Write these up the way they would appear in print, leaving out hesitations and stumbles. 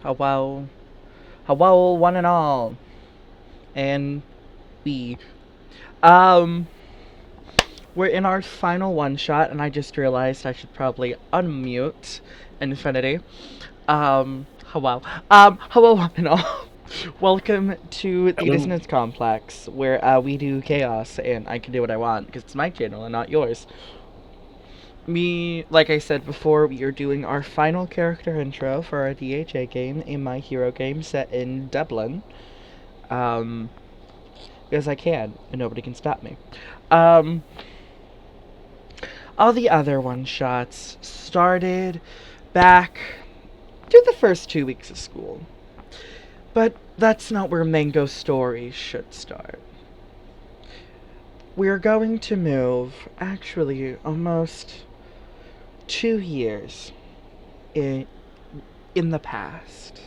Hello, hello, one and all, and we. Um, we're in our final one shot, and I just realized I should probably unmute Infinity. Hello, hello, one and all. Welcome to the Hello. Dissonance Complex, where we do chaos, and I can do what I want because it's my channel and not yours. Like I said before, we are doing our final character intro for our DHA game, a My Hero game set in Dublin. Um, because I can, and nobody can stop me. Um, all the other one shots started back to the first 2 weeks of school. But that's not where Mango's story should start. We're going to move, actually, almost 2 years in, in the past.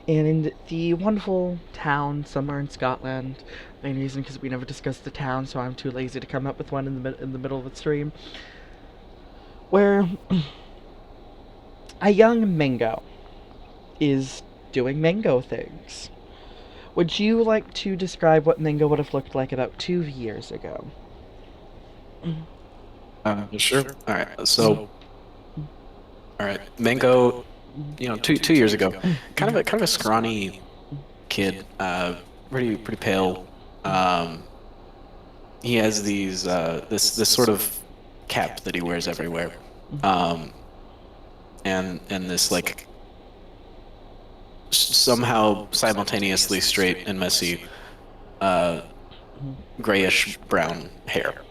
And in the wonderful town somewhere in Scotland. Main reason because we never discussed the town, so I'm too lazy to come up with one in the middle of the stream. Where a young Mango is doing Mango things. Would you like to describe what Mango would have looked like about 2 years ago? Sure. All right. All right. Mango, two years ago, kind of a scrawny kid, pretty pale. Um, he has this sort of cap that he wears everywhere, um, and this like somehow simultaneously straight and messy, uh, grayish brown hair.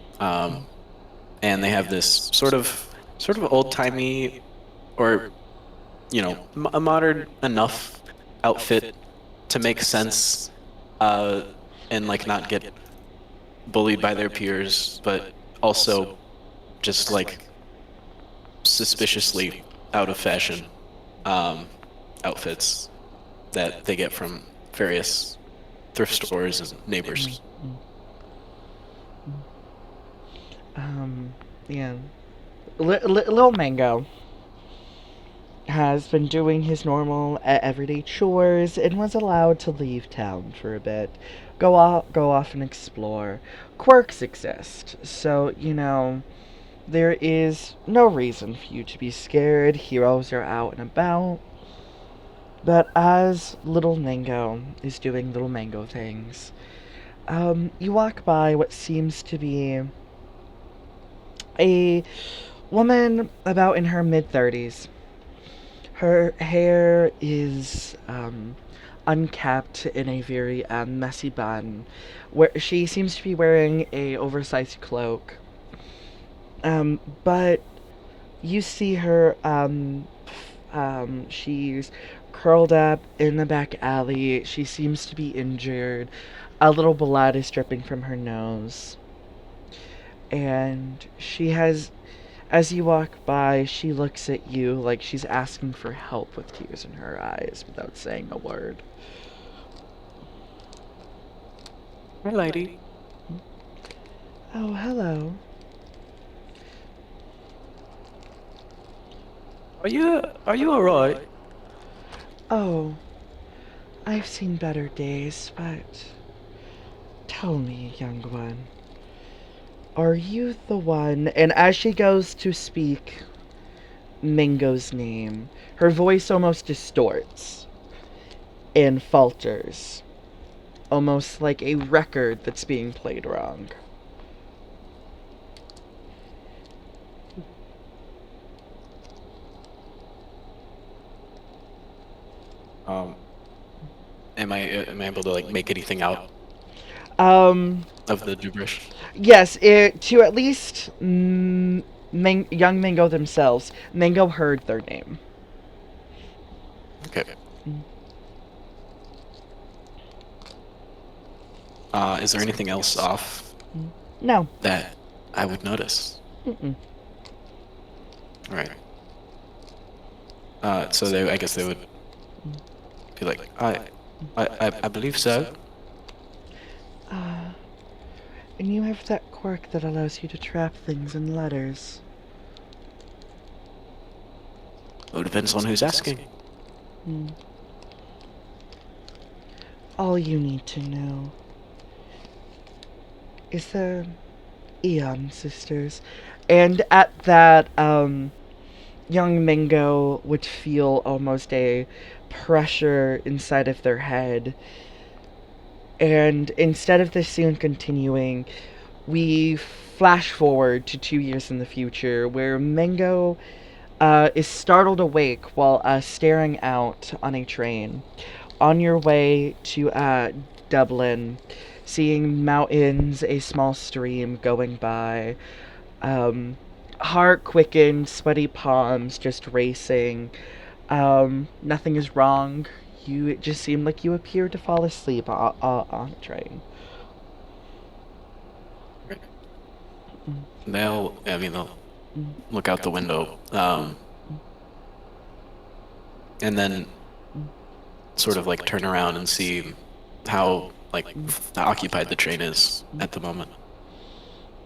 And they have this sort of old timey or a modern enough outfit to make sense, uh, and like not get bullied by their peers, but also just like suspiciously out of fashion, um, outfits that they get from various thrift stores and neighbors. Um, yeah. Little Mango has been doing his normal everyday chores and was allowed to leave town for a bit. Go off and explore. Quirks exist, so, there is no reason for you to be scared. Heroes are out and about. But as little Mango is doing little Mango things, you walk by what seems to be a woman about in her mid 30s. Her hair is unkept in a very messy bun. Where she seems to be wearing a oversized cloak. But you see her. She's curled up in the back alley. She seems to be injured. A little blood is dripping from her nose. And she has, as you walk by, she looks at you like she's asking for help with tears in her eyes without saying a word. Hi, lady. Oh, hello. Are you all right? Oh, I've seen better days, but tell me, young one, are you the one? And as she goes to speak Mingo's name, her voice almost distorts and falters, almost like a record that's being played wrong. Um, am I able to like make anything out Um, of the gibberish? yes, to at least young Mingo themselves, Mingo heard their name. Okay. Is there anything else off No. that I would notice? Mm-mm. All right. So I guess they would be like, I believe so. Uh, and you have that quirk that allows you to trap things in letters. Well, it depends on who's asking. Mm. All you need to know is the Eon sisters. And at that, young Mingo would feel almost a pressure inside of their head. And instead of this scene continuing, we flash forward to 2 years in the future where Mingo is startled awake while staring out on a train on your way to Dublin, seeing mountains, a small stream going by, um, heart quickened, sweaty palms just racing. Nothing is wrong. It just seemed like you appeared to fall asleep on a train. Right. Mm, They'll mm, look out the window, and then mm, sort of like turn around and see how like mm, occupied the train is mm. at the moment.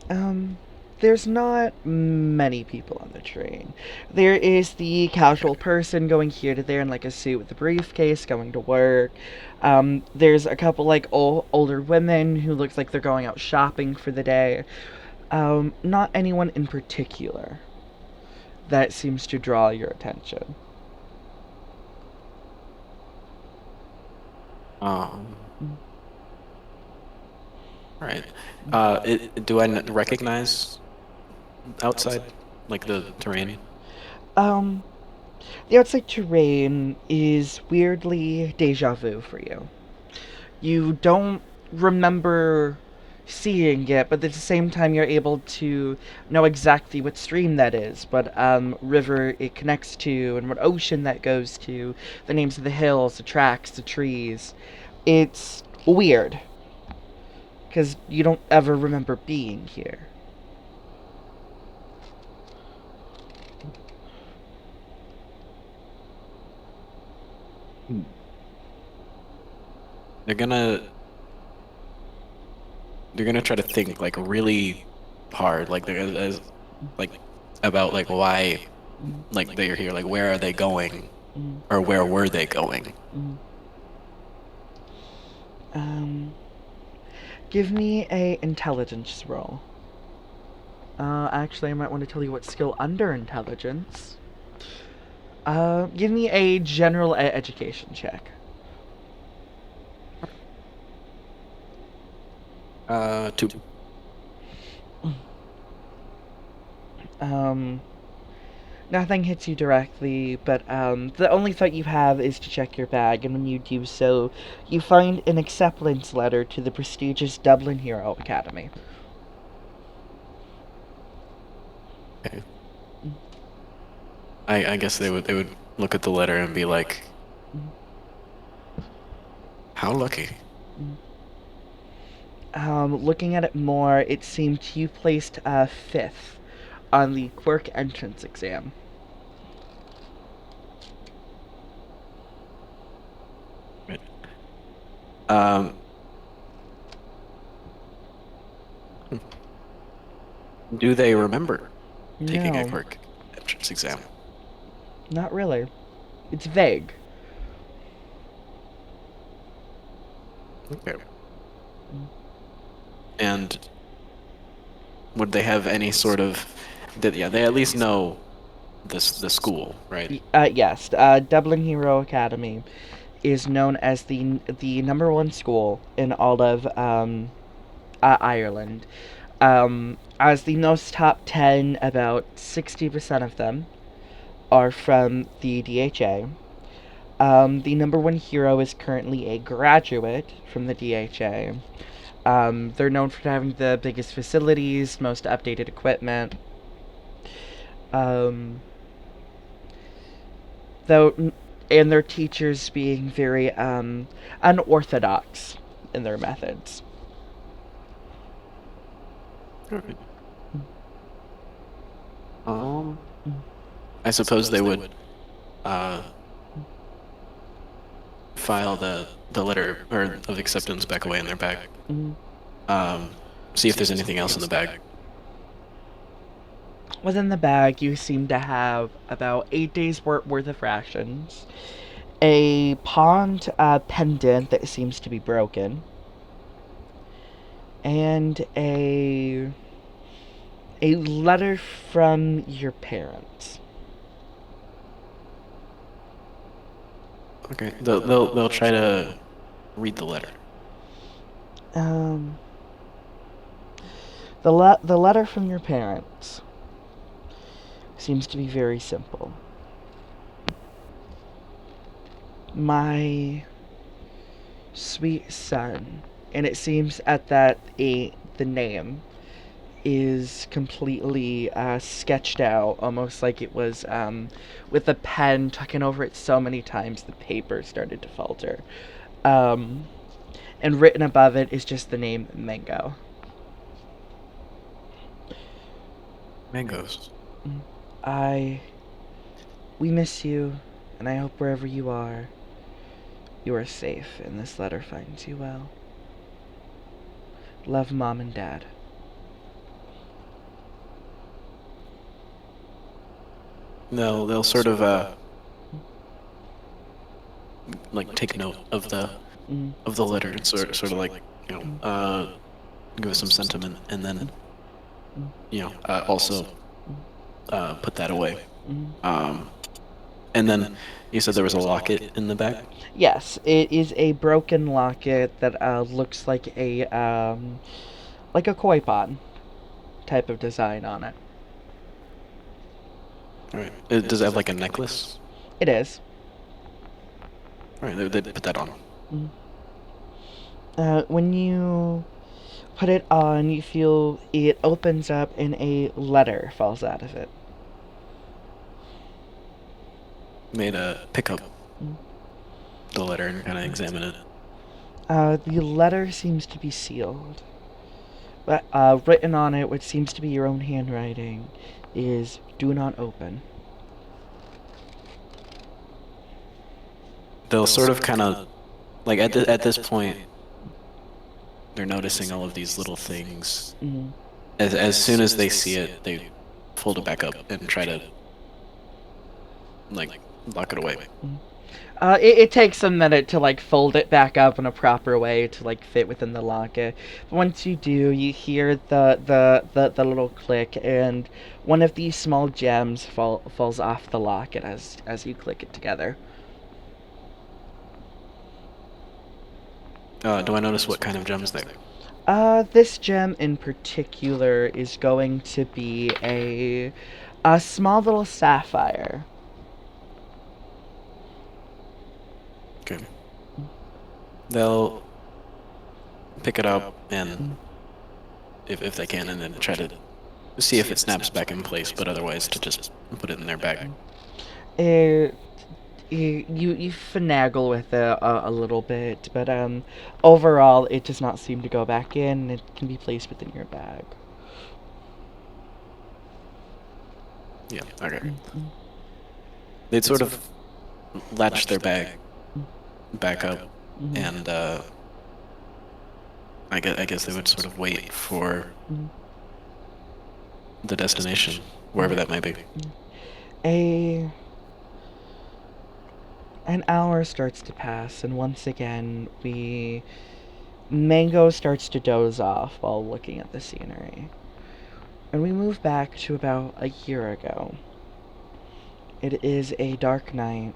Um, there's not many people on the train. There is the casual Okay. person going here to there in like a suit with a briefcase, going to work. There's a couple like older women who looks like they're going out shopping for the day. Not anyone in particular that seems to draw your attention. Um, Mm, all right. mm. Do I recognize outside, like the terrain? Um, the outside terrain is weirdly deja vu for you. You don't remember seeing it, but at the same time, you're able to know exactly what stream that is, what river it connects to, and what ocean that goes to, the names of the hills, the tracks, the trees. It's weird, because you don't ever remember being here. Hmm. They're gonna they're gonna try to think like really hard, like like about like why Mm, like they're here, like where are they going, mm, or where were they going? mm. Um, give me a intelligence roll. Actually, I might want to tell you what skill under intelligence. Give me a general education check. Two. Um, Nothing hits you directly, but the only thought you have is to check your bag, and when you do so, you find an acceptance letter to the prestigious Dublin Hero Academy. Okay. I guess they would look at the letter and be like, how lucky. Looking at it more, it seemed you placed fifth on the Quirk entrance exam. Right. Um, do they remember taking a No, quirk entrance exam? not really. It's vague. Okay. And would they have any sort of that? Yeah, they at least know this the school, right? Yes, Dublin Hero Academy is known as the number one school in all of Ireland. As the most top 10, about 60% of them are from the DHA. The number one hero is currently a graduate from the DHA. They're known for having the biggest facilities, most updated equipment. Um, though, and their teachers being very unorthodox in their methods. All right. I suppose they would uh file the letter or of acceptance back away in their bag. Mm. Um, see if there's anything else in the bag. Within the bag, you seem to have about 8 days' worth of rations, a pond pendant that seems to be broken, and a letter from your parents. Okay. They'll try to read the letter. Um, the letter from your parents seems to be very simple. My sweet son, and it seems at that the name is completely sketched out, almost like it was with a pen tucking over it so many times the paper started to falter. Um, and written above it is just the name Mango. Mangoes. I we miss you, and I hope wherever you are safe, and this letter finds you well. Love, Mom and Dad. They'll sort of like take note Mm, of the letter and sort of like you know mm, give it some sentiment, and mm, then mm, also mm, put that away. mm. Um, and then you said there was a locket in the back. Yes, it is a broken locket that looks like a koi pond type of design on it. All right. Does it have like a necklace? It is. All right. They put that on. Mm. When you put it on, you feel it opens up and a letter falls out of it. Made a pick up Mm. the letter and kind of examine it. The letter seems to be sealed, but written on it, which seems to be your own handwriting, is "Do not open." They'll sort of kind of like at this point they're noticing all of these little things. Mm. As soon as they see it, they fold it back up and try to like lock it away. Mm. It takes a minute to like fold it back up in a proper way to like fit within the locket. But once you do, you hear the little click, and one of these small gems falls off the locket as you click it together. Do I notice what kind of gems they? This gem in particular is going to be a small little sapphire. Okay. They'll pick it up and Mm. if they can, and then try to see if it snaps back in place, but otherwise to just put it in their bag. It, you finagle with it a little bit, but overall it does not seem to go back in. It can be placed within your bag. Yeah. Okay. Mm, They'd sort of latch their bag mm, back up, mm, and I guess they would sort of wait for mm, the destination, wherever that may be. mm. A an hour starts to pass, and once again we Mango starts to doze off while looking at the scenery. And we move back to about a year ago. It is a dark night.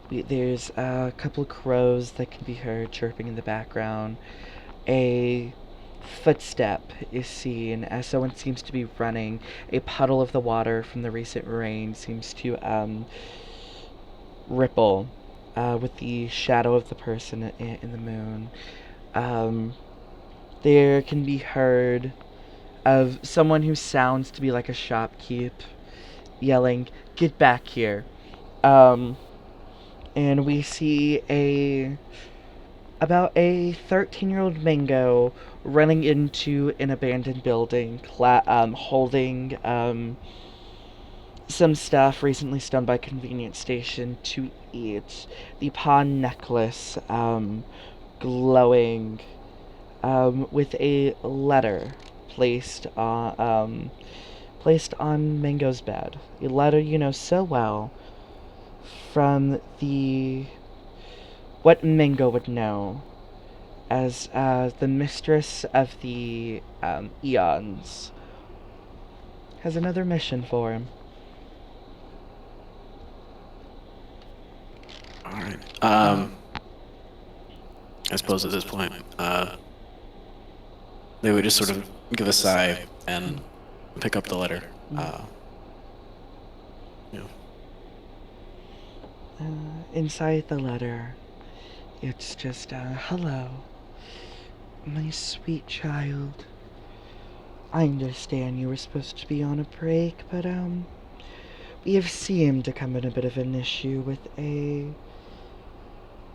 There's a couple crows that can be heard chirping in the background. A footstep is seen as someone seems to be running. A puddle of the water from the recent rain seems to ripple with the shadow of the person in the moon. Um, there can be heard of someone who sounds to be like a shopkeep yelling, "Get back here!" Um, and we see a about a 13-year-old Mingo running into an abandoned building, holding some stuff recently stoned by convenience station to eat. The pawn necklace, glowing, with a letter placed on Mango's bed. A letter you know so well from the what Mingo would know as the mistress of the eons, has another mission for him. All right. I suppose at this point, they would just sort of give a sigh and pick up the letter. You know, Inside the letter, it's just, hello, my sweet child. I understand you were supposed to be on a break, but, we have seemed to come in a bit of an issue with a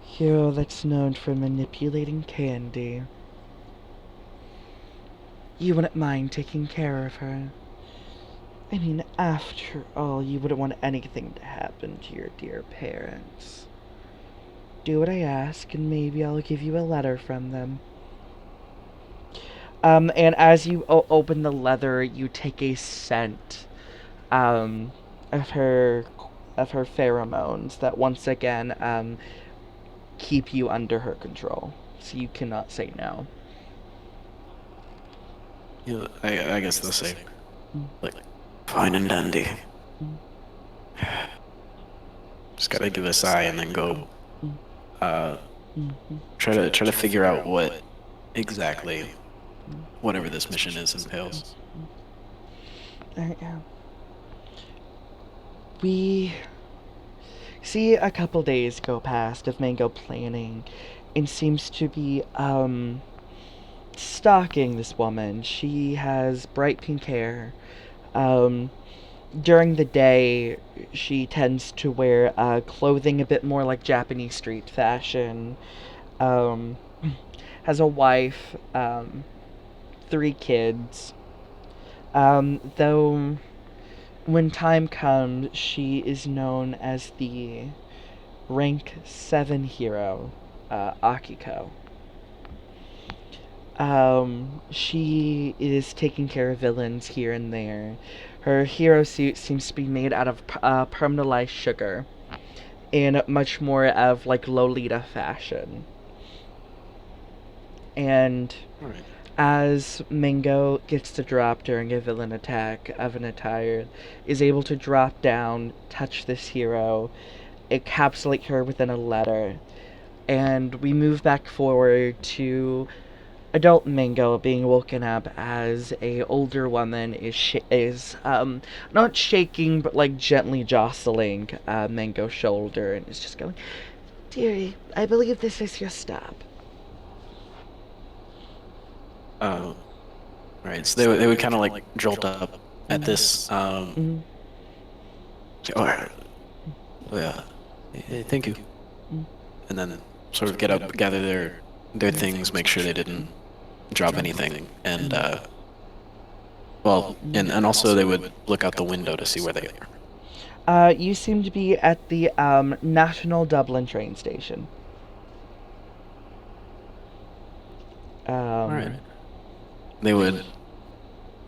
hero that's known for manipulating candy. You wouldn't mind taking care of her. I mean, after all, you wouldn't want anything to happen to your dear parents. Do what I ask, and maybe I'll give you a letter from them. And as you open the leather, you take a scent, um, of her, of her pheromones that once again, keep you under her control. So you cannot say no. I guess they'll say, like, fine and dandy. Just gotta give a sigh and then go. Try to figure out what exactly whatever this mission is entails. We see a couple days go past of Mango planning and seems to be, stalking this woman. She has bright pink hair. Um, During the day, she tends to wear clothing a bit more like Japanese street fashion. Um, has a wife, 3 kids. Though, when time comes, she is known as the rank 7 hero, Akiko. She is taking care of villains here and there. Her hero suit seems to be made out of permanentized sugar in much more of like Lolita fashion. And Alright. as Mingo gets to drop during a villain attack of an attire, is able to drop down, touch this hero, encapsulate her within a letter, and we move back forward to adult Mingo being woken up as a older woman is not shaking but like gently jostling Mingo's shoulder and is just going, "Dearie, I believe this is your stop." Right. So they would kind of like jolt up at this. Say, oh, yeah. Hey, thank you. And then sort of get up, gather their things, make sure they didn't drop anything, and well, and also they would look out the window to see where they are. You seem to be at the National Dublin train station. All right. They would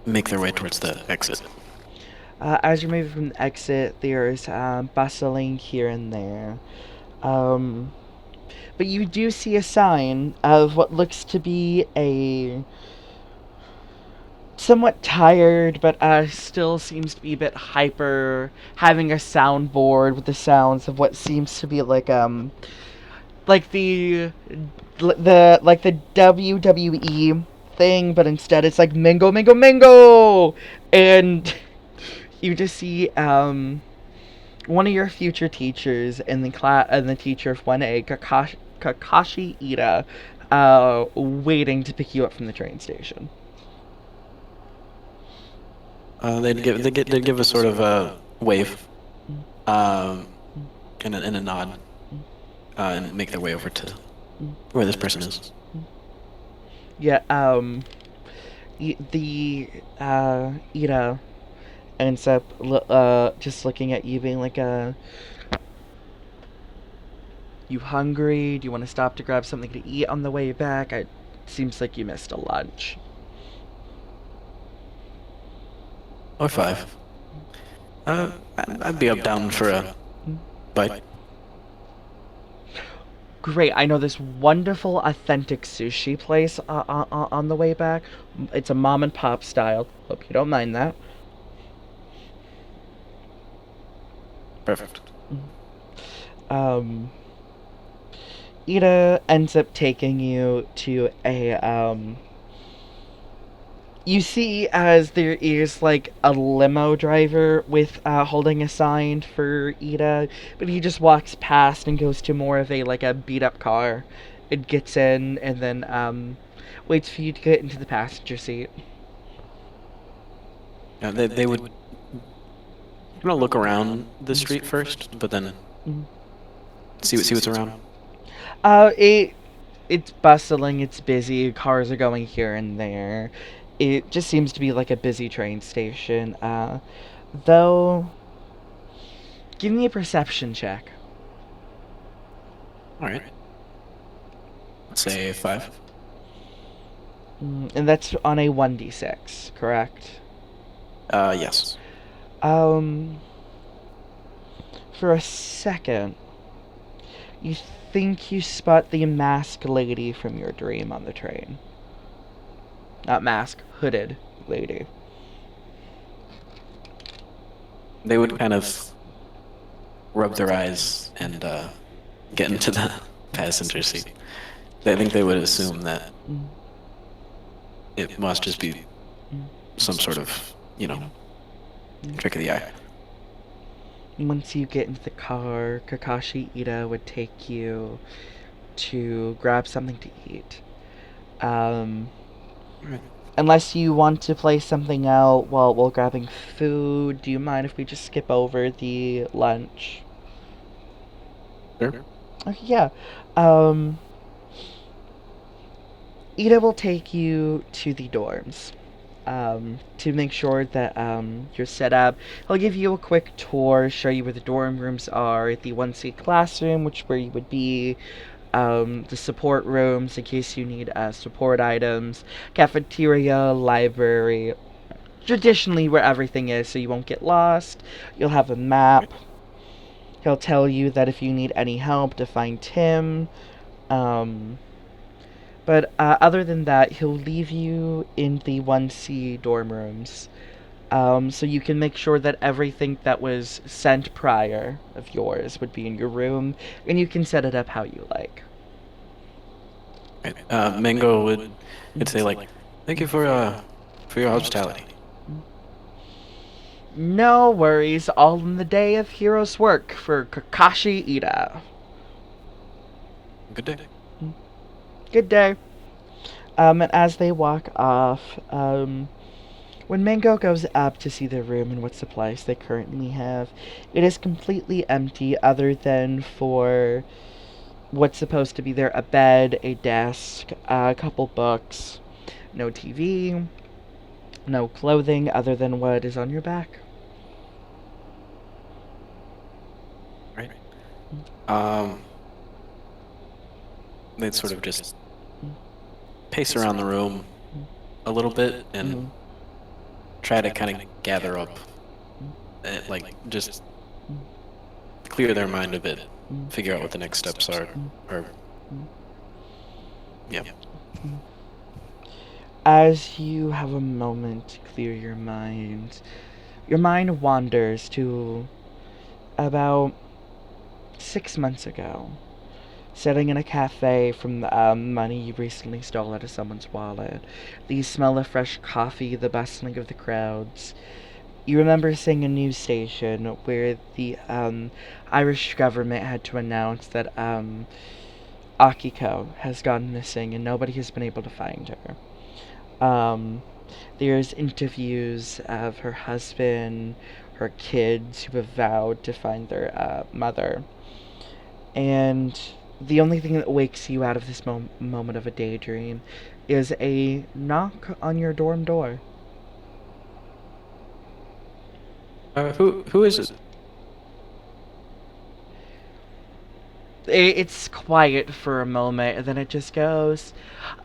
make their way towards the exit. As you're moving from the exit, there's bustling here and there. But you do see a sign of what looks to be a somewhat tired, but still seems to be a bit hyper, having a soundboard with the sounds of what seems to be like the WWE thing, but instead it's like Mingo Mingo Mingo, and you just see one of your future teachers in the class, and the teacher of 1A, Kakashi Ida, waiting to pick you up from the train station. They'd give a sort of a wave, and a nod, and make their way over to where this person is. Yeah, Ida ends up just looking at you, being like, "You hungry? Do you want to stop to grab something to eat on the way back? It seems like you missed a lunch." Or 5. I'd be up down for a bite. Great. I know this wonderful, authentic sushi place on the way back. It's a mom and pop style. Hope you don't mind that. Perfect. Um, Ida ends up taking you to you see as there is like a limo driver with holding a sign for Ida, but he just walks past and goes to more of a like a beat up car. It gets in and then waits for you to get into the passenger seat. They would look around the street first, but then Mhm. see what's around. It's bustling, it's busy, cars are going here and there. It just seems to be like a busy train station. Though, give me a perception check. All right. Let's say 5. And that's on a 1d6, correct? Yes. Um, for a second, you think you spot the masked lady from your dream on the train. Not mask, hooded lady. They would kind of rub their eyes and get into the passenger seat. I think they would assume that Mm, it must just be mm, some sort of, mm. trick of the eye. Once you get into the car, Kakashi Ida would take you to grab something to eat. Um, Right. Unless you want to play something out while grabbing food, do you mind if we just skip over the lunch? Sure. Okay, yeah. Um, Ida will take you to the dorms to make sure that you're set up. He'll give you a quick tour, show you where the dorm rooms are, the 1C classroom, which where you would be, the support rooms in case you need support items, cafeteria, library, traditionally where everything is so you won't get lost. You'll have a map. He'll tell you that if you need any help to find him. Um, but other than that, he'll leave you in the 1C dorm rooms. So you can make sure that everything that was sent prior of yours would be in your room, and you can set it up how you like. Right. Mango would say like, "Thank you for your hospitality. No worries, all in the day of hero's work for Kakashi Ida. Good day." Good day. And as they walk off, when Mango goes up to see their room and what supplies they currently have, it is completely empty other than for what's supposed to be there: a bed, a desk, a couple books, no TV, no clothing other than what is on your back. Right. Um, they'd sort of just pace around the room a little bit and Mhm. try to kind of gather up, like just clear their mind a bit, figure out what the next steps are, or yeah. As you have a moment to clear your mind wanders to about 6 months ago, sitting in a cafe from the money you recently stole out of someone's wallet. The smell of fresh coffee, the bustling of the crowds. You remember seeing a news station where the Irish government had to announce that Akiko has gone missing and nobody has been able to find her. There's interviews of her husband, her kids who have vowed to find their mother. And the only thing that wakes you out of this moment of a daydream is a knock on your dorm door. Who is it? It's quiet for a moment, and then it just goes,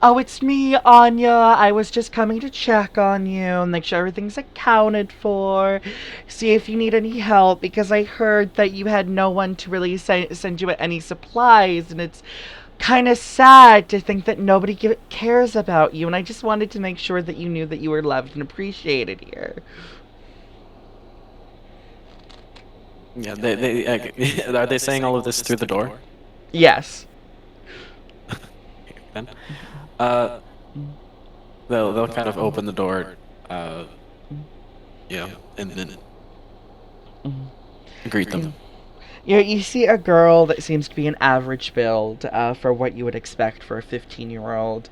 "Oh, it's me, Anya. I was just coming to check on you, make sure everything's accounted for, see if you need any help, because I heard that you had no one to really send you any supplies, and it's kind of sad to think that nobody cares about you, and I just wanted to make sure that you knew that you were loved and appreciated here." Yeah, are they saying all of this through the door? Yes. Then, uh, they'll kind of open the door, uh, yeah, and then greet them. You see a girl that seems to be an average build for what you would expect for a 15-year-old.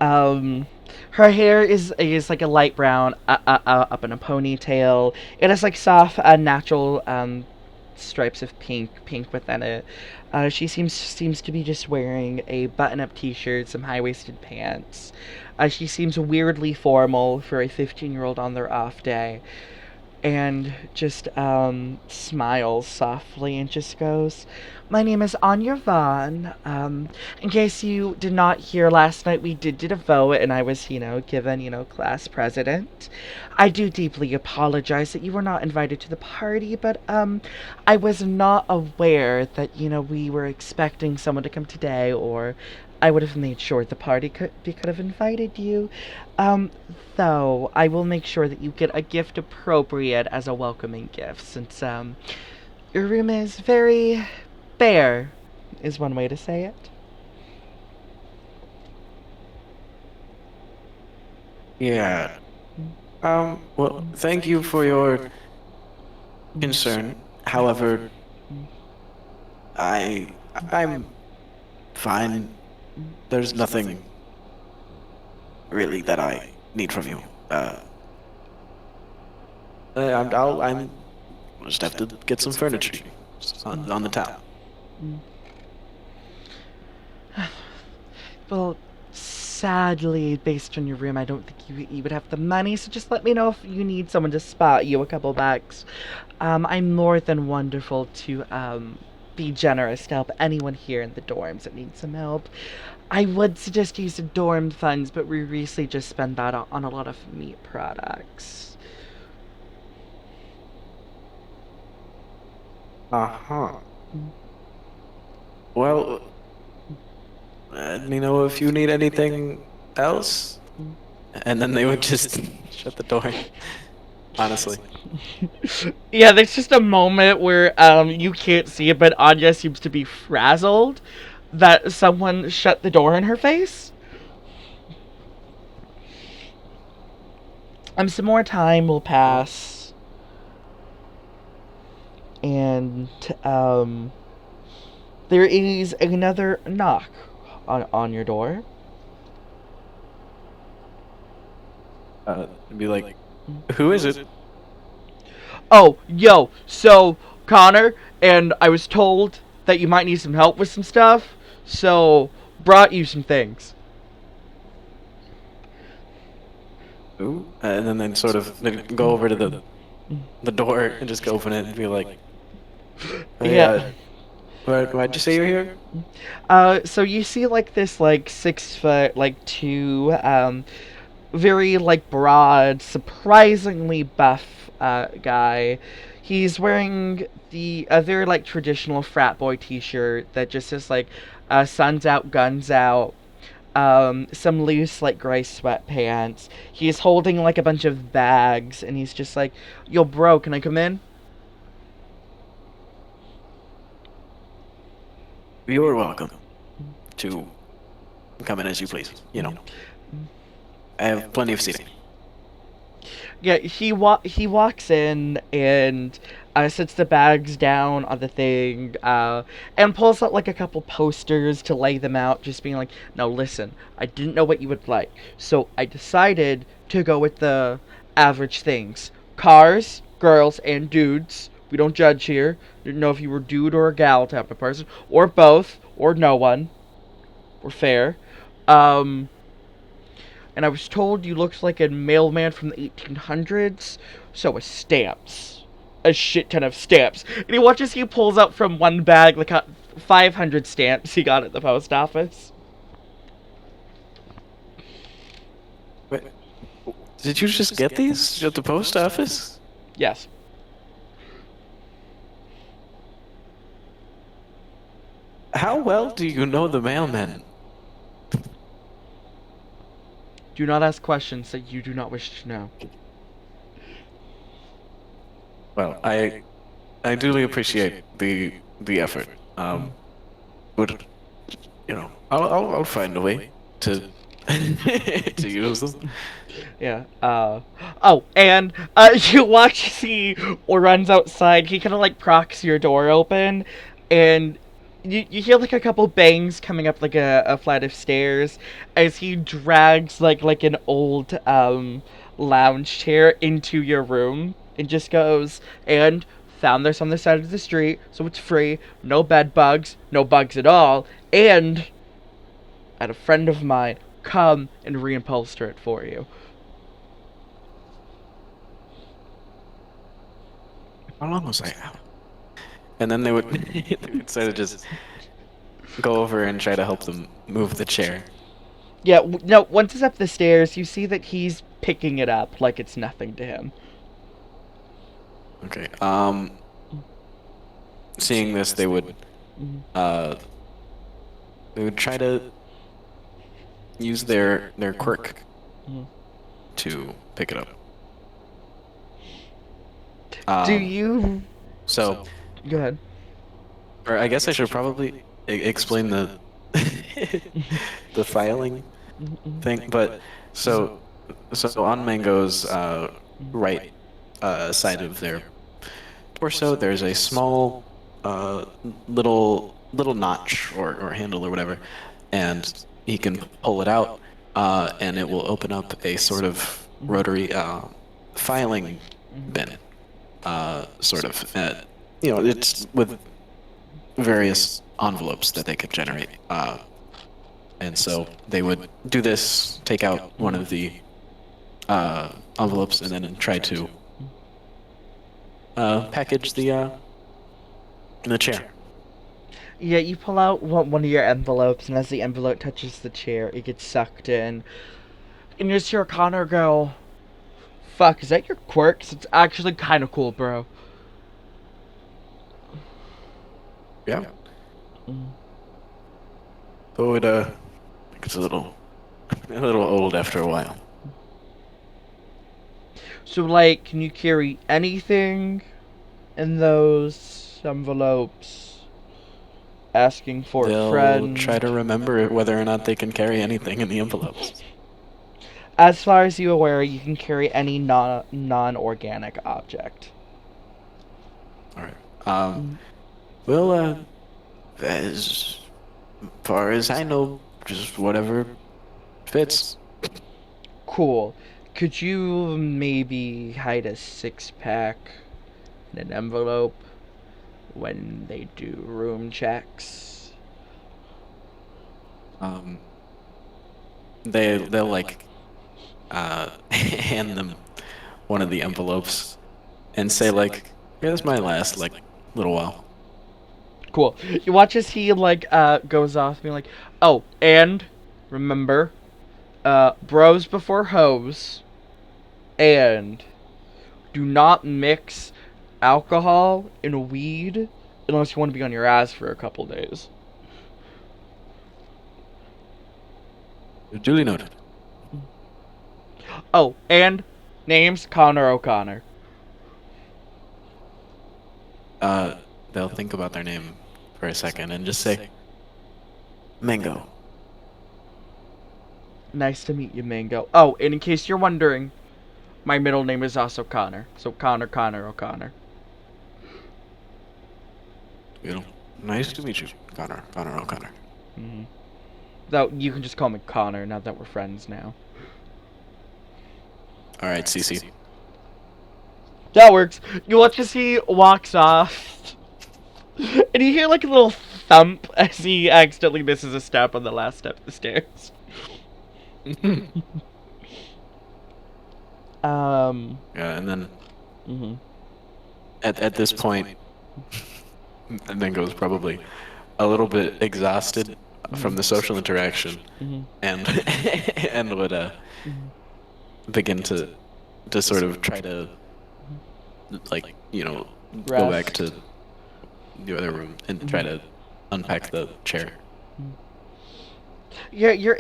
Um, Her hair is like a light brown up in a ponytail. It has like soft, natural stripes of pink within it. She seems to be just wearing a button-up T-shirt, some high-waisted pants. She seems weirdly formal for a 15-year-old on their off day, and just smiles softly and just goes, "My name is Anya Vaughn. In case you did not hear last night, we did a vote, and I was, given, class president. I do deeply apologize that you were not invited to the party, but I was not aware that, we were expecting someone to come today, or I would have made sure the party could have invited you. Um, though I will make sure that you get a gift appropriate as a welcoming gift, since your room is very bare, is one way to say it." Yeah. Well, thank you for your concern. However, I'm fine. There's nothing really that I need from you. I'm just have to get some furniture on the town. Well, sadly, based on your room, I don't think you would have the money, so just let me know if you need someone to spot you a couple bucks. I'm more than wonderful to be generous to help anyone here in the dorms that needs some help. I would suggest use the dorm funds, but we recently just spent that on a lot of meat products. Uh-huh. Well, let me know if you need anything else. And then they would just shut the door. Honestly. Yeah, there's just a moment where you can't see it, but Anya seems to be frazzled that someone shut the door in her face. Some more time will pass, and there is another knock on your door. Be like, who is it? "Oh, yo, so Connor, and I was told that you might need some help with some stuff, so brought you some things." Who? And then sort of they'd go over to the door and just go open it and be like, oh, Yeah. yeah. Why'd you say you're here? So you see like this like 6 foot like two very like broad, surprisingly buff guy. He's wearing a very like traditional frat boy T-shirt that just says like "Suns out, guns out." Some loose like gray sweatpants. He's holding like a bunch of bags, and he's just like, "Yo, bro, can I come in?" You're welcome to come in as you please. I have plenty of seating. Yeah, he walks in and sets the bags down on the thing, and pulls out like a couple posters to lay them out, just being like, "No, listen, I didn't know what you would like, so I decided to go with the average things: cars, girls, and dudes. We don't judge here. Didn't know if you were dude or a gal type of person, or both, or no one. We're fair. Um, and I was told you looked like a mailman from the 1800s, so with stamps. A shit ton of stamps." And he watches he pulls out from one bag like 500 stamps he got at the post office. Wait, did you just get these at the post office? Yes. How well do you know the mailman? Do not ask questions that you do not wish to know. Well, I duly appreciate the effort. Would I'll find a way to to use them. Yeah. Oh, and you watch as he runs outside. He kind of like procs your door open, and you hear like a couple bangs coming up like a flight of stairs as he drags like an old lounge chair into your room and just goes and found this on the side of the street, so it's free. No bed bugs, no bugs at all, and had a friend of mine come and reupholster it for you. How long was I out? And then they would they would sort of just go over and try to help them move the chair. Yeah, no, once it's up the stairs, you see that he's picking it up like it's nothing to him. Okay. Seeing this, uh they would try to use their quirk to pick it up. Do you? So, Go ahead. or I guess I should probably explain the the filing thing. But so on Mango's right side of their torso, there's a small little notch or handle or whatever, and he can pull it out, and it will open up a sort of rotary filing bin, sort of. It's with various envelopes that they could generate. And so they would do this, take out one of the envelopes, and then try to package the chair. Yeah, you pull out one of your envelopes, and as the envelope touches the chair, it gets sucked in. And you just hear Connor go, "Fuck, is that your quirks? It's actually kind of cool, bro." Yeah. So it it's a little old after a while. So, like, can you carry anything in those envelopes? Asking for a They'll friend. try to remember whether or not they can carry anything in the envelopes. As far as you're aware, you can carry any non-organic object. All right. Well, as far as I know, just whatever fits. Cool. Could you maybe hide a 6-pack in an envelope when they do room checks? They'll like hand them one of the envelopes and say like, "Yeah, this might last like a little while." Cool. You watch as he goes off being like, "Oh, and remember, bros before hoes, and do not mix alcohol and weed unless you want to be on your ass for a couple days." Duly noted. Oh, and name's Connor O'Connor. They'll think about their name for a second and just say, "Mango." Nice to meet you, Mango. Oh, and in case you're wondering, my middle name is also Connor. So Connor O'Connor. Nice to meet you, Connor O'Connor. Mm-hmm. Though you can just call me Connor now that we're friends now. All right, Cece. That works. You watch as he walks off, and you hear like a little thump as he accidentally misses a step on the last step of the stairs. Yeah, and then Mm-hmm. at this point, Mango's probably a little bit exhausted from Mhm. the social interaction, Mhm. and and would Mhm. begin to sort of try to like go back Rest. to the other room and try Mhm. to unpack the chair. Mhm. You're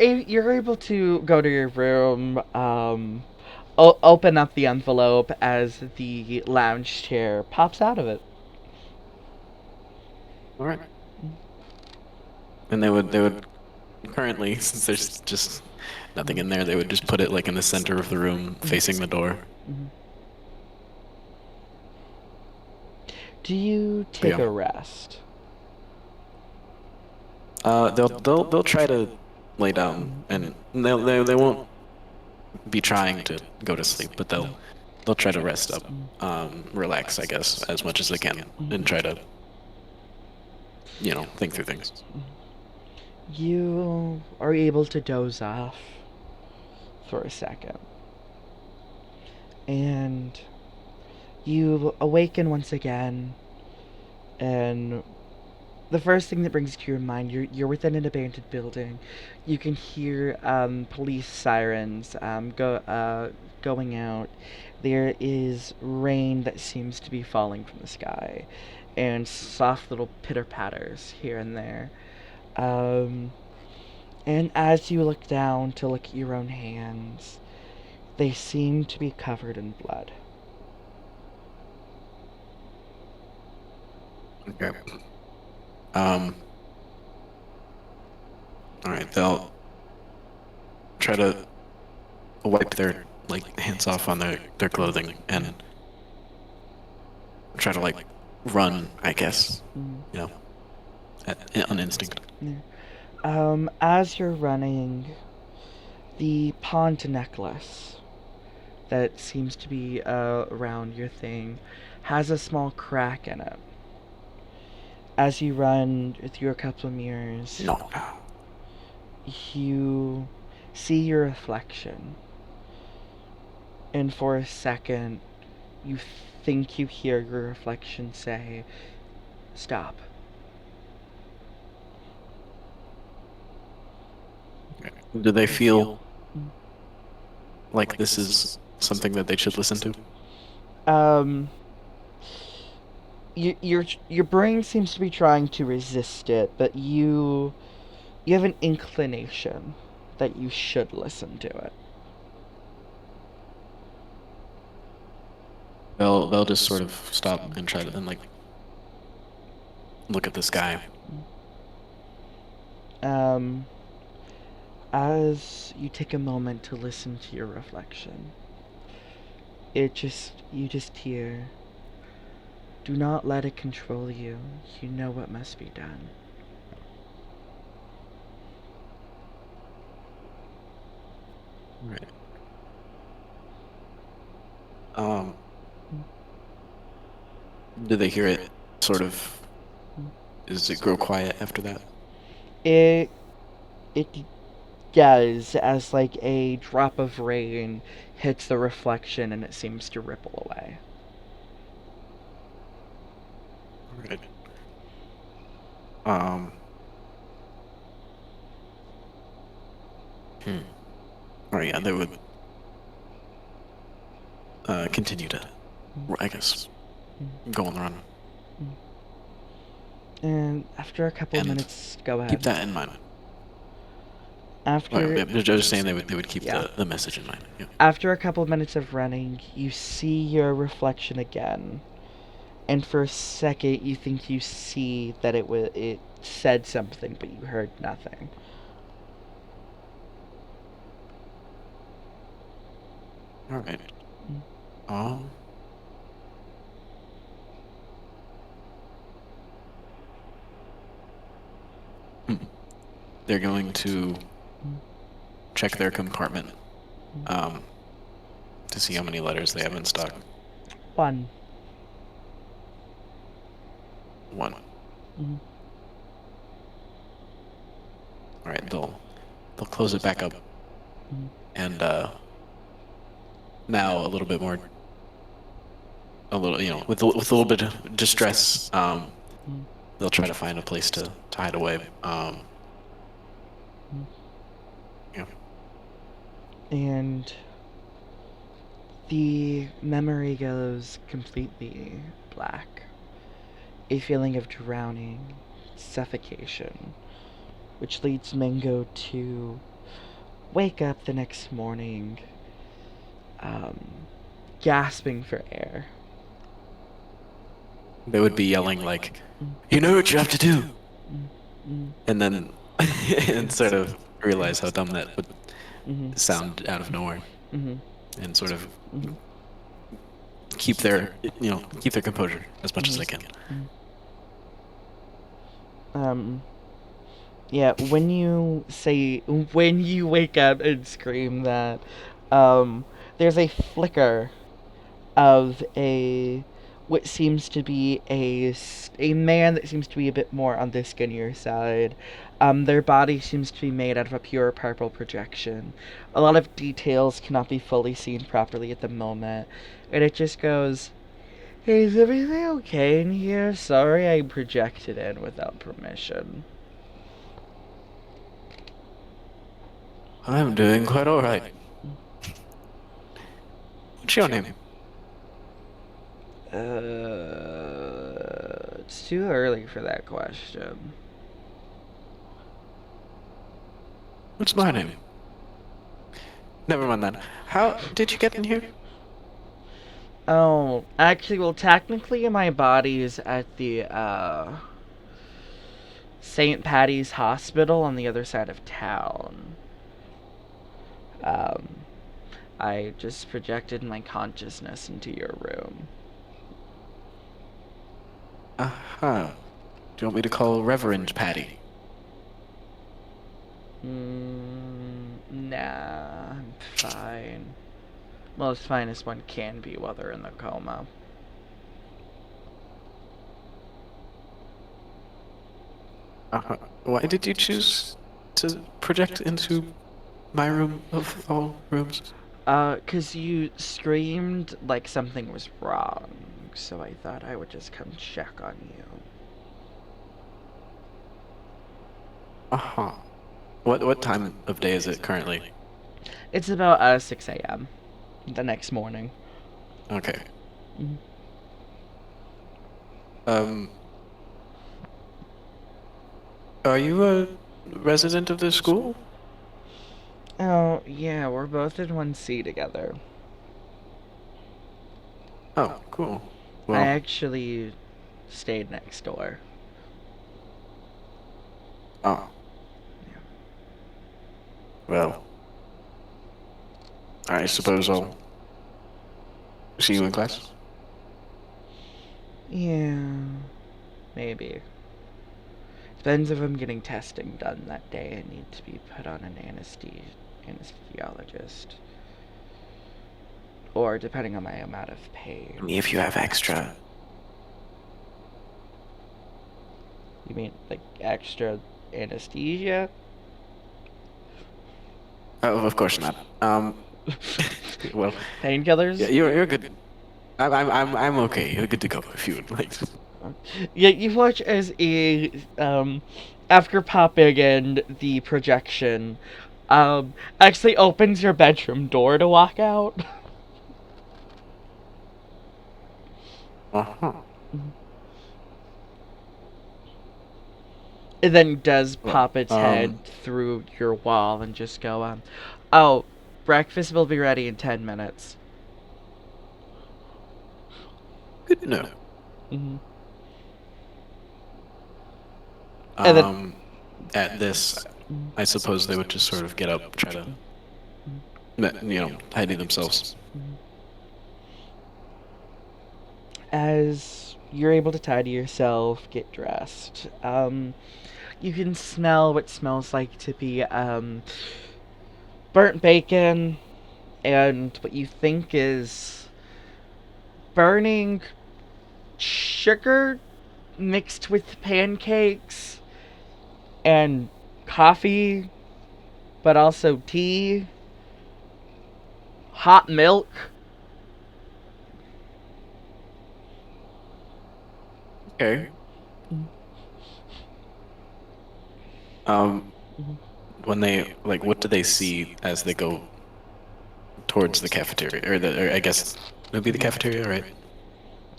able to go to your room. Open up the envelope as the lounge chair pops out of it. All right. And they would currently, since there's just nothing in there, they would just put it like in the center of the room, facing the door. Mhm. Do you But take yeah, a rest? they'll try to lay down, and they won't be trying to go to sleep, but they'll try to rest up, relax, I guess, as much as they can, and try to think through things. You are able to doze off for a second, and you awaken once again, and the first thing that brings to your mind, you're within an abandoned building. You can hear police sirens going out. There is rain that seems to be falling from the sky, and soft little pitter patters here and there. Um, and as you look down to look at your own hands, they seem to be covered in blood. Okay. Um. All right. They'll try to wipe their hands off on their clothing and try to run, I guess, Mm. you know, on instinct. Yeah. As you're running, the pond necklace that seems to be around your thing has a small crack in it. As you run through a couple of mirrors, No. you see your reflection, and for a second, you think you hear your reflection say, "Stop." Do they feel like this is something that they should listen to? Um, your brain seems to be trying to resist it, but you have an inclination that you should listen to it. They'll just sort of stop and try to and look at the sky. Um, as you take a moment to listen to your reflection, you just hear, "Do not let it control you. You know what must be done." Right. Um, do they hear it sort of, does it grow quiet after that? It it does as like a drop of rain hits the reflection and it seems to ripple away. Right. Um, hmm. All right, yeah, they would continue to, I guess, go on the run And after a couple of and minutes, go keep ahead. that in mind. Oh, yeah, After they're just saying they would keep yeah. the message in mind. Yeah. After a couple of minutes of running, you see your reflection again. And for a second, you think you see that it said something, but you heard nothing. All right. Mm. Um, hmm. They're going to Mm. check their compartment Mm. um, to see how many letters they have in stock. One. One. Mm. All right, they'll close it back up Mm. and now a little bit more, a little with a little bit of distress. Mm. they'll try to find a place to hide away. Yeah. And the memory goes completely black. A feeling of drowning, suffocation, which leads Mango to wake up the next morning, um, gasping for air. They would be yelling like, "You know what you have to do," Mm, and then and sort of realize how dumb that would mm, sound out of nowhere, mm, and sort of mm, keep their composure as much as they can. mm. Um, yeah, when you wake up and scream that, there's a flicker of what seems to be a man that seems to be a bit more on the skinnier side. Their body seems to be made out of a pure purple projection. A lot of details cannot be fully seen properly at the moment, and it just goes, "Hey, is everything okay in here? Sorry I projected in without permission." I'm doing quite all right. What's your name? It's too early for that question. What's my name? Never mind that. How did you get in here? Oh, actually, well, technically, my body's at the St. Patty's Hospital on the other side of town. Um, I just projected my consciousness into your room. Uh-huh. Do you want me to call Reverend Patty? Nah, I'm fine. Well, as fine as one can be while they're in the coma. Uh-huh. Why did you choose to project into my room of all rooms? 'Cause you screamed like something was wrong, so I thought I would just come check on you. Uh-huh. What time of day is it currently? It's about 6 a.m. the next morning. Okay. Mhm. Um, are you a resident of this school? Oh, yeah, we're both in one C together. Oh, cool. I Well, actually stayed next door. oh, well, I suppose I'll see you in class. Yeah, maybe. Depends if I'm getting testing done that day. I need to be put on an anesthesiologist. Or depending on my amount of pain. If you have extra. You mean like extra anesthesia? Oh, of course not. Well, Painkillers? yeah, you're good. I'm okay. You're good to go if you would like. Yeah, you watch as after popping in the projection, actually opens your bedroom door to walk out. Uh-huh. It then does Well, pop its head through your wall and just go, oh, breakfast will be ready in 10 minutes. good to know. Hmm. And then, At this, I suppose they would just sort of get up, try to, tidy themselves. as you're able to tidy yourself, get dressed, you can smell what smells like to be burnt bacon and what you think is burning sugar mixed with pancakes and coffee, but also tea, hot milk. Okay. Um, Mhm. when they like, what do they see as they go towards the cafeteria, or I guess it'd be the cafeteria, right?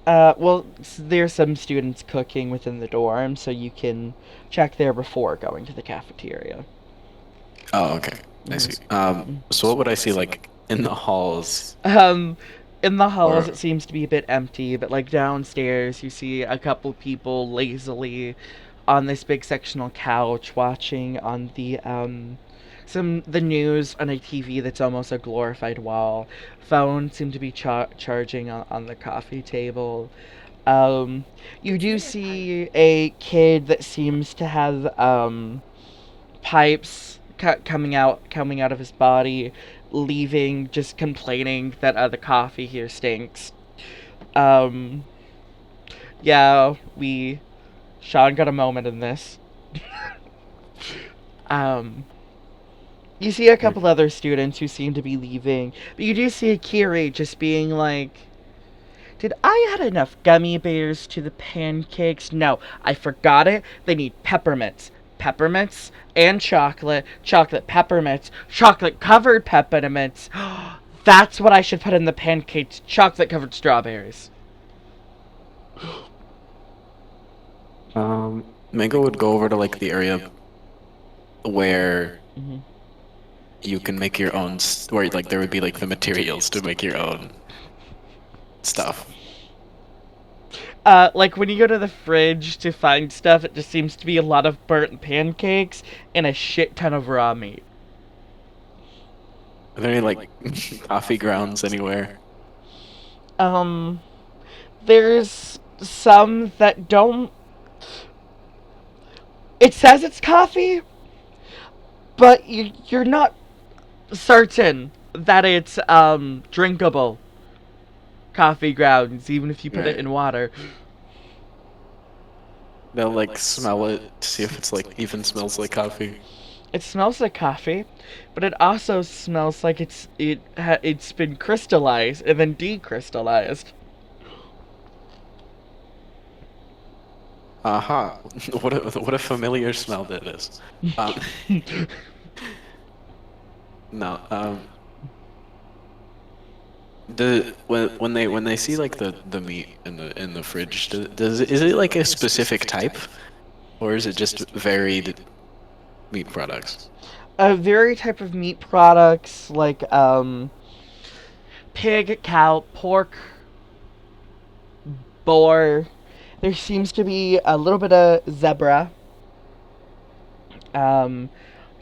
Well, there's some students cooking within the dorm, so you can check there before going to the cafeteria. Oh, okay. I see. So what would I see like in the halls Um, in the halls, or it seems to be a bit empty, but like downstairs, you see a couple people lazily on this big sectional couch watching on the news on a TV that's almost a glorified wall. Phones seem to be charging on the coffee table. Um, you do see a kid that seems to have pipes coming out of his body, leaving, just complaining that the coffee here stinks. Um, yeah, we Sean got a moment in this. Um, you see a couple other students who seem to be leaving, but you do see Akiri just being like, "Did I add enough gummy bears to the pancakes? No, I forgot it. They need peppermints. Peppermints and chocolate. Chocolate peppermints. Chocolate covered peppermints. That's what I should put in the pancakes. Chocolate covered strawberries." Mango would go over to like the area where Mhm. you can make your own, where like there would be like the materials to make your own stuff. Like when you go to the fridge to find stuff, it just seems to be a lot of burnt pancakes and a shit ton of raw meat. Are there any like coffee grounds anywhere? Um, there's some that don't. It says it's coffee, but you're not certain that it's drinkable coffee grounds, even if you put it Right. in water. They'll like smell it to see if it's like even smells like coffee. It smells like coffee, but it also smells like it's been crystallized and then decrystallized. Aha. What a familiar smell that is. Um, no. When they see like the meat in the fridge, does is it like a specific type, or is it just varied meat products? A very type of meat products like pig, cow, pork, boar. There seems to be a little bit of zebra, um,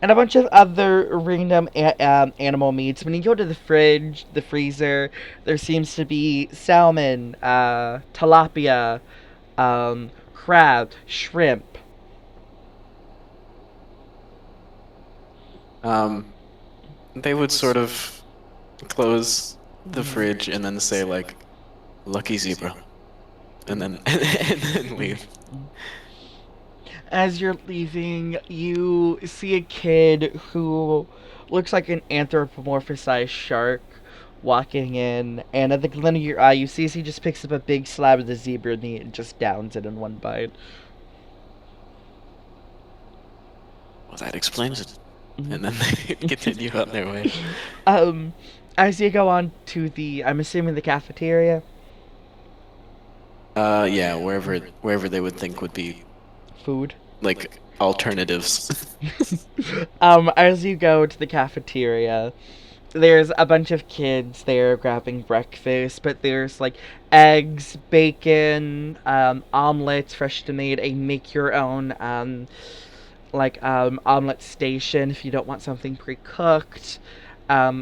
and a bunch of other random animal meats. When you go to the fridge, the freezer, there seems to be salmon, tilapia, crab, shrimp. Um, they would sort of close the Mhm. fridge and then say like "lucky zebra," and then and then leave. As you're leaving, you see a kid who looks like an anthropomorphized shark walking in, and at the glint of your eye, you see as he just picks up a big slab of the zebra meat and just downs it in one bite. Well, that explains it. Mhm. And then they continue on their way. um, as you go on to I'm assuming the cafeteria, Yeah, wherever they would think would be food. like alternatives. As you go to the cafeteria, there's a bunch of kids there grabbing breakfast, but there's like eggs, bacon, omelets, freshly made, a make your own omelet station if you don't want something pre-cooked,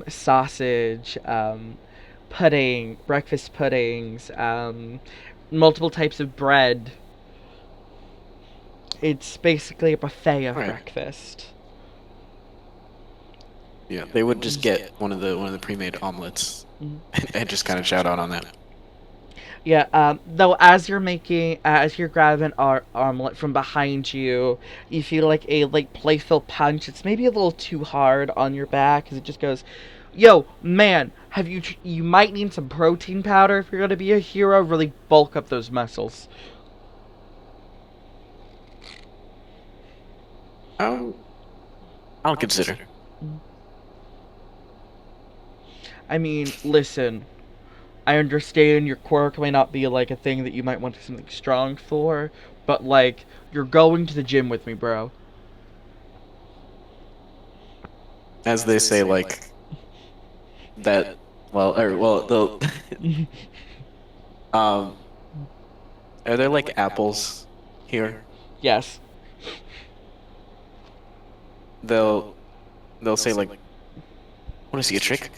sausage, pudding, breakfast puddings, multiple types of bread. It's basically a buffet of Right. breakfast. Yeah, they would just get one of the pre-made omelets Mhm. and just kind of shout out on that. Yeah, though as you're as you're grabbing omelet from behind you, you feel like a like playful punch. It's maybe a little too hard on your back, as it just goes, "Yo, man, you might need some protein powder if you're gonna be a hero. Really bulk up those muscles." Um, I'll consider. I mean, listen, I understand your quirk may not be like a thing that you might want something strong for, but like, you're going to the gym with me, bro. As they say, like that. Well, or well, they'll. um, are there like apples here? Yes. They'll they'll say like, "Want to see a trick?"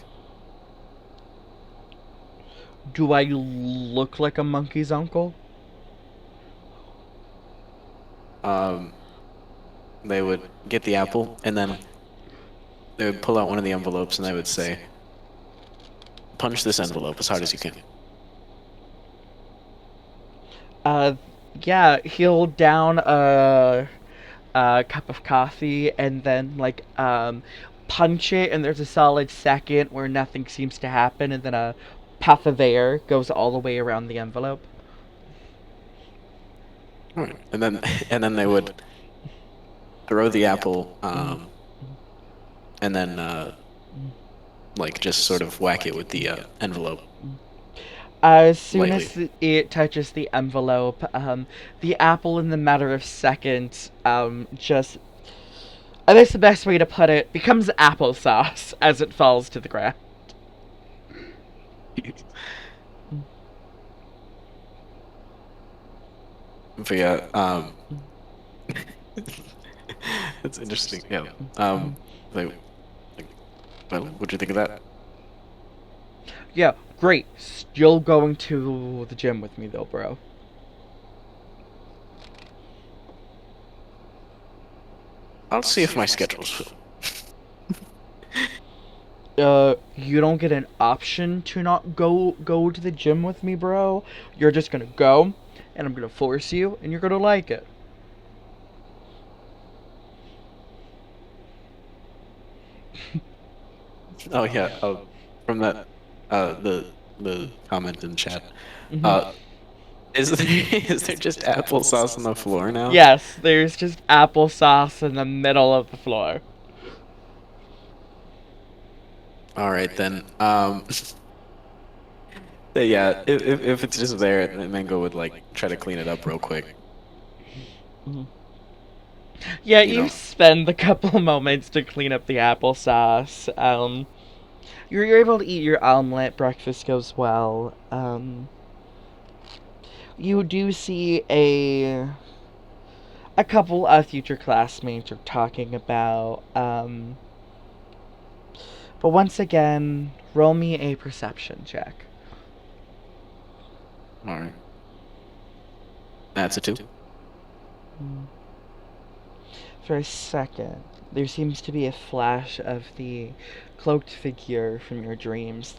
Do I look like a monkey's uncle? Um, they would get the apple and then they would pull out one of the envelopes and they would say, "Punch this envelope as hard as you can." Uh, yeah, he'll down a cup of coffee and then punch it, and there's a solid second where nothing seems to happen, and then a puff of air goes all the way around the envelope. All right. And then and then they would throw the apple, and then like just sort of whack it with the envelope As soon lightly. as it touches the envelope, the apple, in the matter of seconds, just, that's the best way to put it, becomes applesauce as it falls to the ground. But yeah, it's interesting. Yeah. Like, like, well, what'd you think of that? Yeah, great. Still going to the gym with me, though, bro. I'll see if my schedule's full. You don't get an option to not go to the gym with me, bro. You're just gonna go, and I'm gonna force you, and you're gonna like it. Oh yeah. From that, the comment in chat. Hmm. Uh, is there is there just applesauce on the floor now? Yes, there's just applesauce in the middle of the floor. All right then. Yeah. If it's just there, then Mango would like try to clean it up real quick. Mhm. Yeah, You you know. spend a couple moments to clean up the applesauce. You're able to eat your omelet. Breakfast goes well. You do see a couple of future classmates are talking about. But once again, roll me a perception check. All right. That's a two. For a second, there seems to be a flash of the cloaked figure from your dreams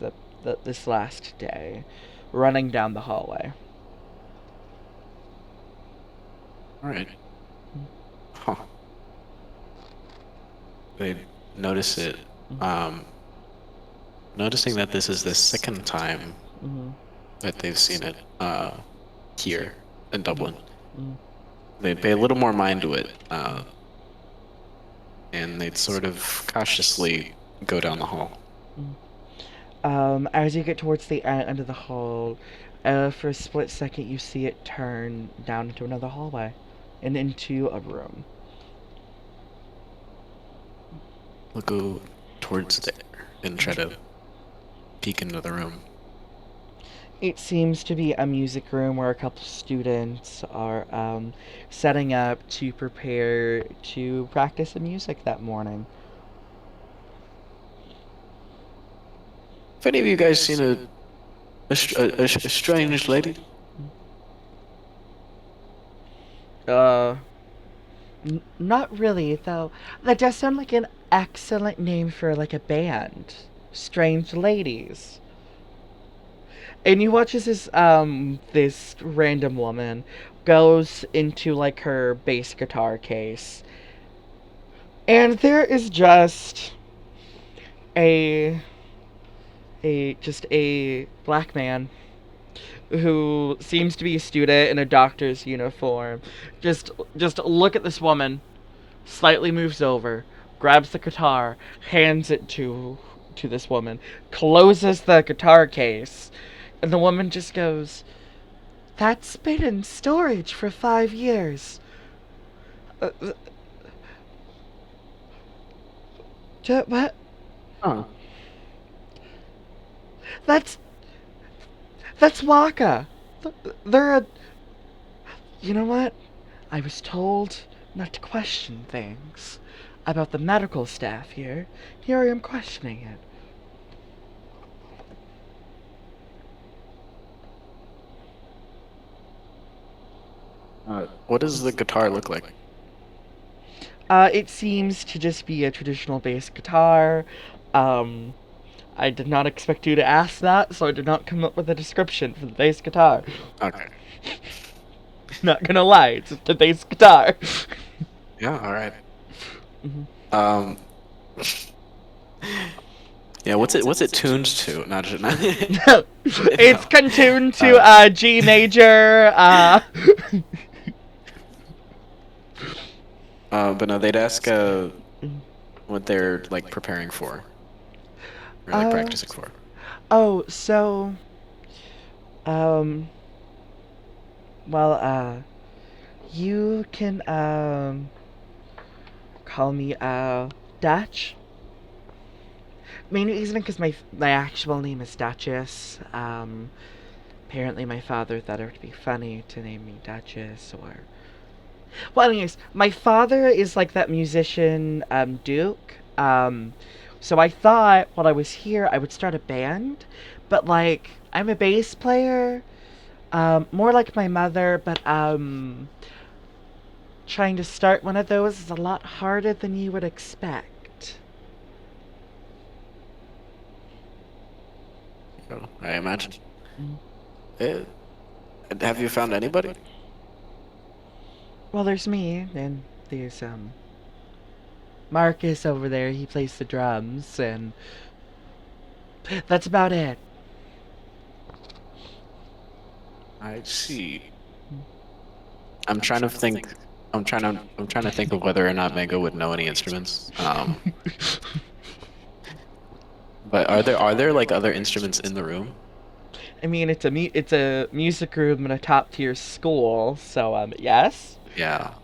this last day, running down the hallway. All right. Huh. They notice it. Um, Noticing that this is the second time Mm-hmm. that they've seen it here in Dublin. Mm-hmm. They'd pay a little more mind to it, and they'd sort of cautiously go down the hall. As you get towards the end of the hall, for a split second, you see it turn down into another hallway and into a room. We'll go towards there and try to peek into the room. It seems to be a music room where a couple students are setting up to prepare to practice the music that morning. Have any of you guys seen a strange lady? Uh, Not really, though. That does sound like an excellent name for like a band. Strange Ladies. And you watch as this random woman goes into like her bass guitar case, and there is just a a black man who seems to be a student in a doctor's uniform. Just look at this woman slightly moves over, grabs the guitar, hands it to this woman, closes the guitar case, and the woman just goes, "That's been in storage for 5 years." Uh, what? Huh. That's that's Waka. They're a. You know what? I was told not to question things about the medical staff here. Here I am questioning it. What does the guitar look like? It seems to just be a traditional bass guitar. Um, I did not expect you to ask that, so I did not come up with a description for the bass guitar. Okay. Not gonna lie, it's just a bass guitar. Yeah. All right. Mhm. Um. Yeah. What's it tuned to? Not just. Not, It's no. contuned to Uh, G major. but no, they'd ask what they're like preparing for or like uh, practicing for. oh, so, um, well, you can, call me, Dutch. Main reason because my actual name is Duchess. Apparently my father thought it would be funny to name me Duchess, or... Well, anyways, my father is like that musician, Duke. So I thought while I was here I would start a band, but like I'm a bass player, more like my mother, but trying to start one of those is a lot harder than you would expect. Oh, I imagine. Mm. Eh, have you found anybody? Well, there's me, and there's Marcus over there. He plays the drums, and that's about it. I see. I'm trying to think. I'm trying to think of whether or not Mango would know any instruments. But are there like other instruments in the room? I mean, it's a music room in a top tier school, so yes. Yeah.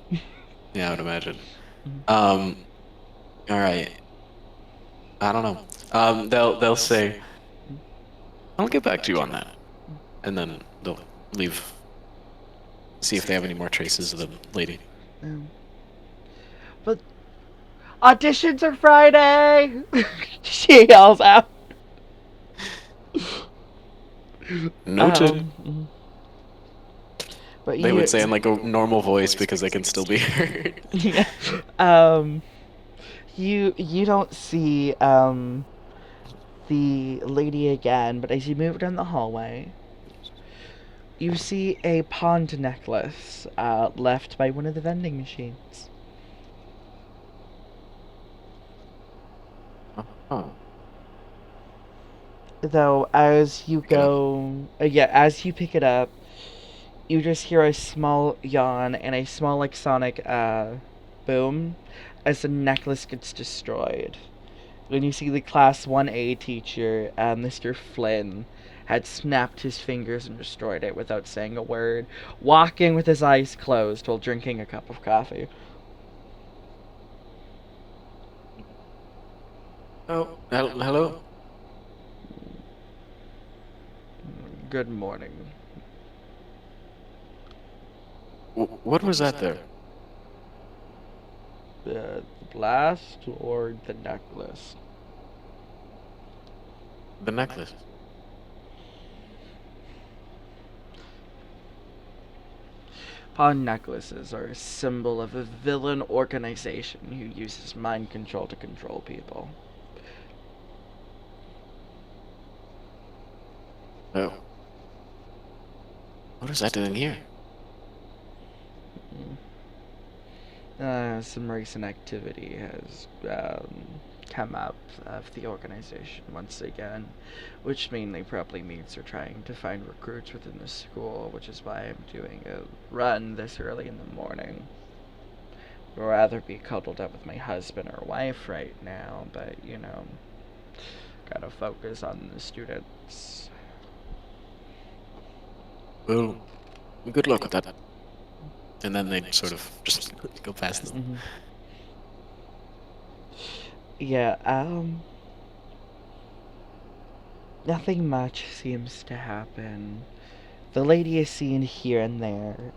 Yeah, I would imagine. Mm. Um, all right. I don't know. They'll say, "I'll get back to you on that," and then they'll leave. See if they have any more traces of the lady. Um, but auditions are Friday. She yells out. Noted. Mm. But They you, would say in like a normal voice because they can still be heard. yeah. Um, you don't see the lady again, but as you move down the hallway, you see a pond necklace left by one of the vending machines. Oh, Though, as you pick it up. go, yeah, as you pick it up, you just hear a small yawn and a small, like, sonic, boom as the necklace gets destroyed. When you see the Class 1A teacher, Mr. Flynn, had snapped his fingers and destroyed it without saying a word, walking with his eyes closed while drinking a cup of coffee. Oh, hello. Good morning. What was that there? The blast or the necklace? The necklace. Pawn necklaces are a symbol of a villain organization who uses mind control to control people. Oh, what is that doing here? Some recent activity has come up of the organization once again, which mainly probably means they're trying to find recruits within the school, which is why I'm doing a run this early in the morning. rather be cuddled up with my husband or wife right now, but gotta focus on the students. Well, good luck with that. And then they sort of just go past them. Mm-hmm. Yeah, nothing much seems to happen. The lady is seen here and there,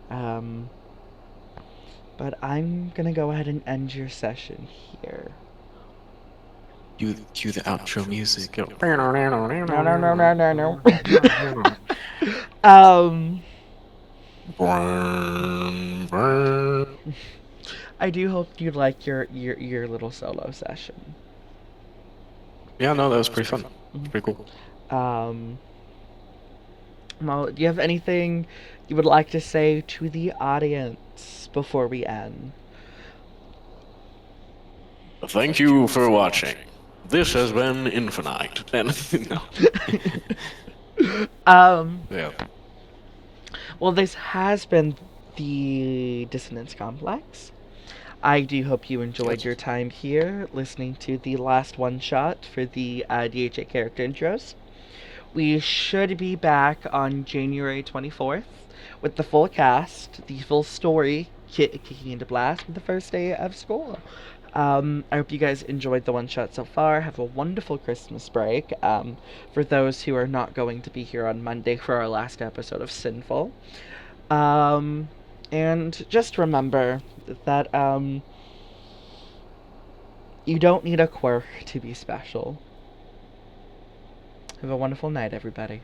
but I'm gonna go ahead and end your session here. Cue the outro music. No, no, no, no, no, no. um, I do hope you like your little solo session. Yeah, no, that was pretty fun. Pretty cool. Um, well, do you have anything you would like to say to the audience before we end? Thank you for watching. This has been Infinite. And no. Yeah. Well, this has been the Dissonance Complex. I do hope you enjoyed your time here listening to the last one shot for the DHA character intros. We should be back on January 24th with the full cast, the full story kicking into blast with the first day of school. I hope you guys enjoyed the one shot so far. Have a wonderful Christmas break. For those who are not going to be here on Monday for our last episode of Sinful. And just remember that you don't need a quirk to be special. Have a wonderful night, everybody.